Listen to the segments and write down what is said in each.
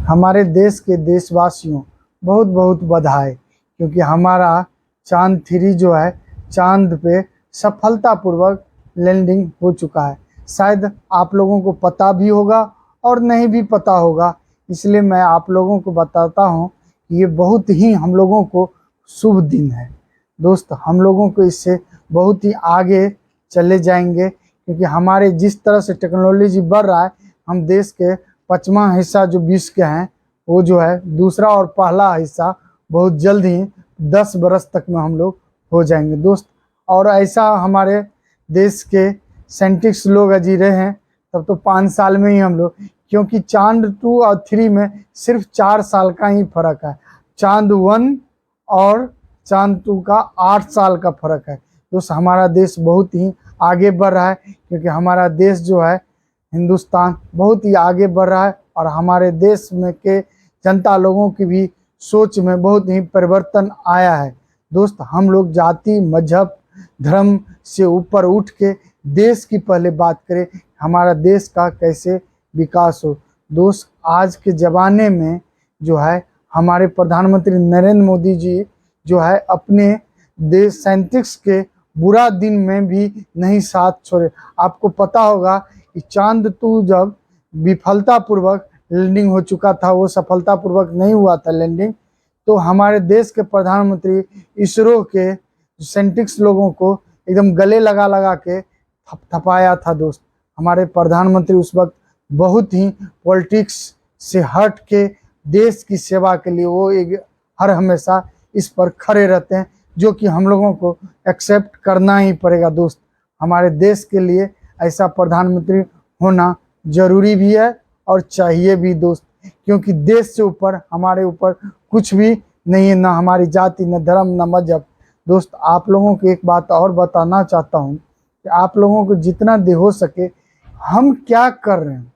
हमारे देश के देशवासियों बहुत बहुत बधाई, क्योंकि हमारा चांद 3 जो है चांद पे सफलतापूर्वक लैंडिंग हो चुका है। शायद आप लोगों को पता भी होगा और नहीं भी पता होगा, इसलिए मैं आप लोगों को बताता हूँ कि ये बहुत ही हम लोगों को शुभ दिन है। दोस्त, हम लोगों को इससे बहुत ही आगे चले जाएंगे, क्योंकि हमारे जिस तरह से टेक्नोलॉजी बढ़ रहा है, हम देश के 5वां हिस्सा जो विश्व के हैं वो जो है दूसरा और पहला हिस्सा बहुत जल्द ही 10 बरस तक में हम लोग हो जाएंगे दोस्त। और ऐसा हमारे देश के साइंटिस्ट लोग अजी रहे हैं तब तो 5 साल में ही हम लोग, क्योंकि चांद 2 और 3 में सिर्फ 4 साल का ही फर्क है। चांद 1 और चांद 2 का 8 साल का फर्क है दोस्त। हमारा देश बहुत ही आगे बढ़ रहा है, क्योंकि हमारा देश जो है हिंदुस्तान बहुत ही आगे बढ़ रहा है और हमारे देश में के जनता लोगों की भी सोच में बहुत ही परिवर्तन आया है दोस्त। हम लोग जाति मजहब धर्म से ऊपर उठ के देश की पहले बात करें, हमारा देश का कैसे विकास हो दोस्त। आज के ज़माने में जो है हमारे प्रधानमंत्री नरेंद्र मोदी जी जो है अपने देश साइंटिस्ट के बुरा दिन में भी नहीं साथ छोड़े। आपको पता होगा कि चांद 2 जब विफलतापूर्वक लैंडिंग हो चुका था, वो सफलतापूर्वक नहीं हुआ था लैंडिंग, तो हमारे देश के प्रधानमंत्री इसरो के साइंटिस्ट लोगों को एकदम गले लगा लगा के थपथपाया था दोस्त। हमारे प्रधानमंत्री उस वक्त बहुत ही पॉलिटिक्स से हट के देश की सेवा के लिए वो एक हर हमेशा इस पर खड़े रहते हैं, जो कि हम लोगों को एक्सेप्ट करना ही पड़ेगा दोस्त। हमारे देश के लिए ऐसा प्रधानमंत्री होना जरूरी भी है और चाहिए भी दोस्त, क्योंकि देश से ऊपर हमारे ऊपर कुछ भी नहीं है, ना हमारी जाति न धर्म न मजहब। दोस्त, आप लोगों को एक बात और बताना चाहता हूँ कि आप लोगों को जितना दे हो सके हम क्या कर रहे हैं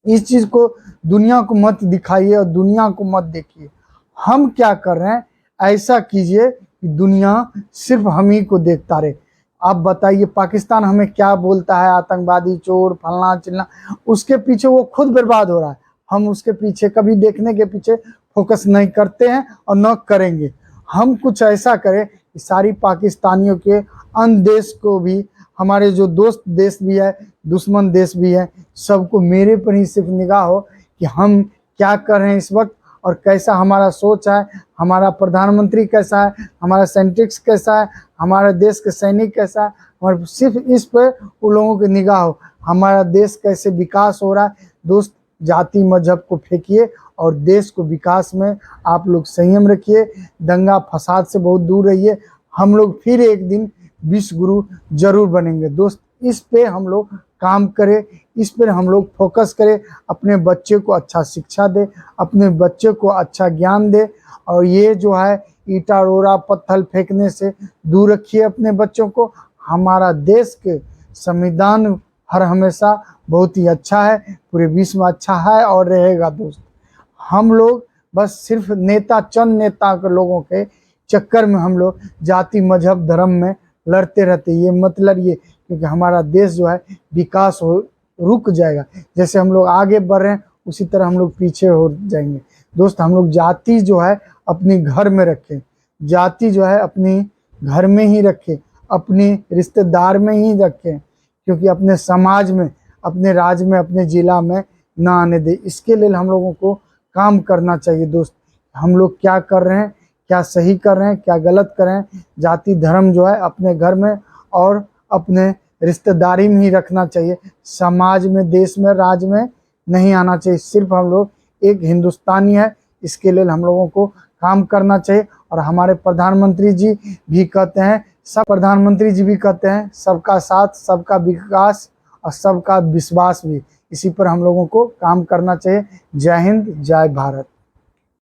इस चीज़ को दुनिया को मत दिखाइए और दुनिया को मत देखिए। हम क्या कर रहे हैं ऐसा कीजिए कि दुनिया सिर्फ हम ही को देखता रहे। आप बताइए, पाकिस्तान हमें क्या बोलता है, आतंकवादी चोर फलना चिल्ला, उसके पीछे वो खुद बर्बाद हो रहा है। हम उसके पीछे कभी देखने के पीछे फोकस नहीं करते हैं और न करेंगे। हम कुछ ऐसा करें कि सारी पाकिस्तानियों के अन्य देश को भी, हमारे जो दोस्त देश भी है दुश्मन देश भी है, सबको मेरे पर ही सिर्फ निगाह हो कि हम क्या कर रहे हैं इस वक्त और कैसा हमारा सोच है, हमारा प्रधानमंत्री कैसा है, हमारा साइंटिस्ट कैसा है, हमारे देश के सैनिक कैसा है, और सिर्फ इस पर उन लोगों की निगाह हो हमारा देश कैसे विकास हो रहा है। दोस्त, जाति मजहब को फेंकिए और देश को विकास में आप लोग संयम रखिए, दंगा फसाद से बहुत दूर रहिए। हम लोग फिर एक दिन विश्व गुरु जरूर बनेंगे दोस्त। इस पे हम लोग काम करें, इस पर हम लोग फोकस करें, अपने बच्चे को अच्छा शिक्षा दे, अपने बच्चे को अच्छा ज्ञान दे, और ये जो है ईटा रोड़ा पत्थर फेंकने से दूर रखिए अपने बच्चों को। हमारा देश के संविधान हर हमेशा बहुत ही अच्छा है, पूरे विश्व में अच्छा है और रहेगा दोस्त। हम लोग बस सिर्फ चंद नेता के लोगों के चक्कर में हम लोग जाति मजहब धर्म में लड़ते रहते, ये मत लड़िए, क्योंकि हमारा देश जो है विकास हो रुक जाएगा। जैसे हम लोग आगे बढ़ रहे हैं उसी तरह हम लोग पीछे हो जाएंगे दोस्त। हम लोग जाति जो है अपनी घर में रखें, जाति जो है अपनी घर में ही रखें, अपनी रिश्तेदार में ही रखें, क्योंकि अपने समाज में अपने राज्य में अपने जिला में ना आने दे। इसके लिए हम लोगों को काम करना चाहिए दोस्त। हम लोग क्या कर रहे हैं, क्या सही कर रहे हैं, क्या गलत कर रहे हैं, जाति धर्म जो है अपने घर में और अपने रिश्तेदारी में ही रखना चाहिए, समाज में देश में राज्य में नहीं आना चाहिए। सिर्फ हम लोग एक हिंदुस्तानी है, इसके लिए हम लोगों को काम करना चाहिए। और हमारे प्रधानमंत्री जी भी कहते हैं, सबका साथ सबका विकास और सबका विश्वास भी, इसी पर हम लोगों को काम करना चाहिए। जय हिंद, जय भारत।